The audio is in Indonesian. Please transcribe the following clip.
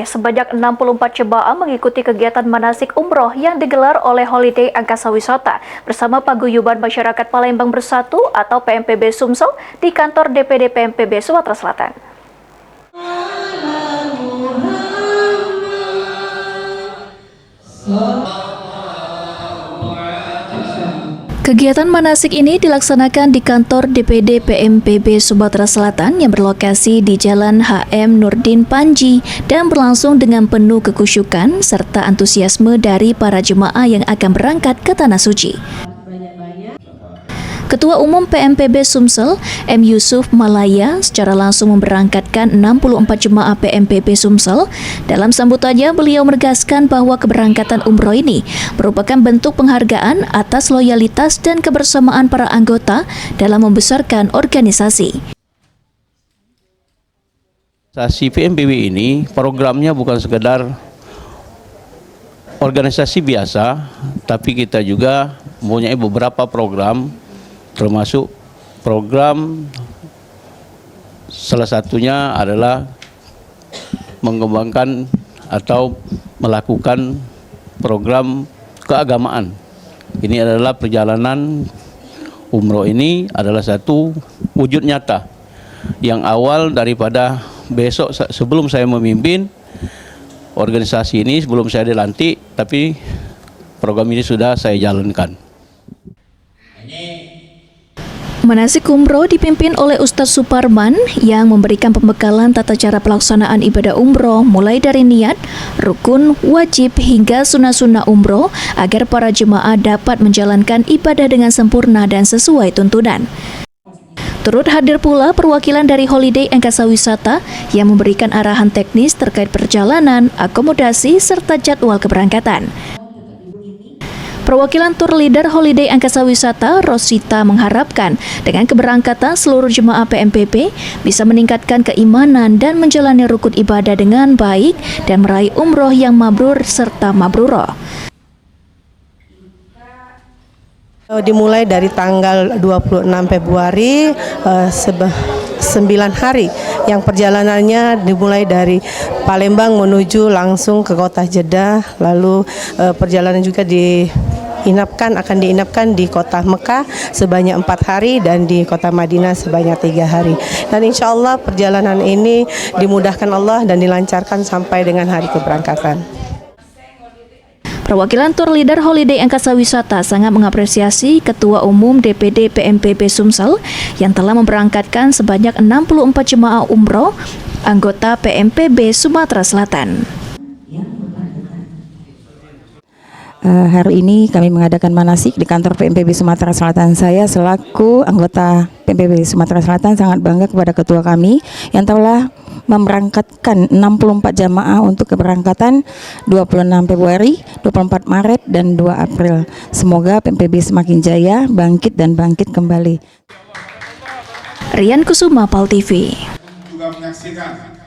Sebanyak 64 jemaah mengikuti kegiatan manasik umroh yang digelar oleh Holiday Angkasa Wisata bersama Paguyuban Masyarakat Palembang Bersatu atau PMPB Sumsel di kantor DPD PMPB Sumatera Selatan. Kegiatan manasik ini dilaksanakan di kantor DPD PMPB Sumatera Selatan yang berlokasi di Jalan HM Nurdin Panji dan berlangsung dengan penuh kekhusyukan serta antusiasme dari para jemaah yang akan berangkat ke Tanah Suci. Ketua Umum PMPB Sumsel, M. Yusuf Malaya, secara langsung memberangkatkan 64 jemaah PMPB Sumsel. Dalam sambutannya, beliau menegaskan bahwa keberangkatan umroh ini merupakan bentuk penghargaan atas loyalitas dan kebersamaan para anggota dalam membesarkan organisasi. Organisasi PMPB ini programnya bukan sekedar organisasi biasa, tapi kita juga mempunyai beberapa program, termasuk program salah satunya adalah mengembangkan atau melakukan program keagamaan. Ini adalah perjalanan umroh ini adalah satu wujud nyata yang awal daripada besok sebelum saya memimpin organisasi ini, sebelum saya dilantik, tapi program ini sudah saya jalankan. Manasik umroh dipimpin oleh Ustadz Suparman yang memberikan pembekalan tata cara pelaksanaan ibadah umroh mulai dari niat, rukun, wajib hingga sunnah-sunnah umroh agar para jemaah dapat menjalankan ibadah dengan sempurna dan sesuai tuntunan. Turut hadir pula perwakilan dari Holiday Angkasa Wisata yang memberikan arahan teknis terkait perjalanan, akomodasi, serta jadwal keberangkatan. Perwakilan Tour Leader Holiday Angkasa Wisata, Rosita, mengharapkan dengan keberangkatan seluruh jemaah PMPB bisa meningkatkan keimanan dan menjalani rukun ibadah dengan baik dan meraih umroh yang mabrur serta mabruroh. Dimulai dari tanggal 26 Februari 9 hari yang perjalanannya dimulai dari Palembang menuju langsung ke kota Jeddah, lalu perjalanan juga akan diinapkan di kota Mekah sebanyak 4 hari dan di kota Madinah sebanyak 3 hari. Dan insya Allah perjalanan ini dimudahkan Allah dan dilancarkan sampai dengan hari keberangkatan. Perwakilan Tour Leader Holiday Angkasa Wisata sangat mengapresiasi Ketua Umum DPD PMPB Sumsel yang telah memberangkatkan sebanyak 64 jemaah umroh anggota PMPB Sumatera Selatan. Hari ini kami mengadakan manasik di kantor PMPB Sumatera Selatan. Saya selaku anggota PMPB Sumatera Selatan sangat bangga kepada ketua kami yang telah memberangkatkan 64 jamaah untuk keberangkatan 26 Februari, 24 Maret, dan 2 April. Semoga PMPB semakin jaya, bangkit dan bangkit kembali. Rian Kusuma, PAL TV. Juga menyaksikan.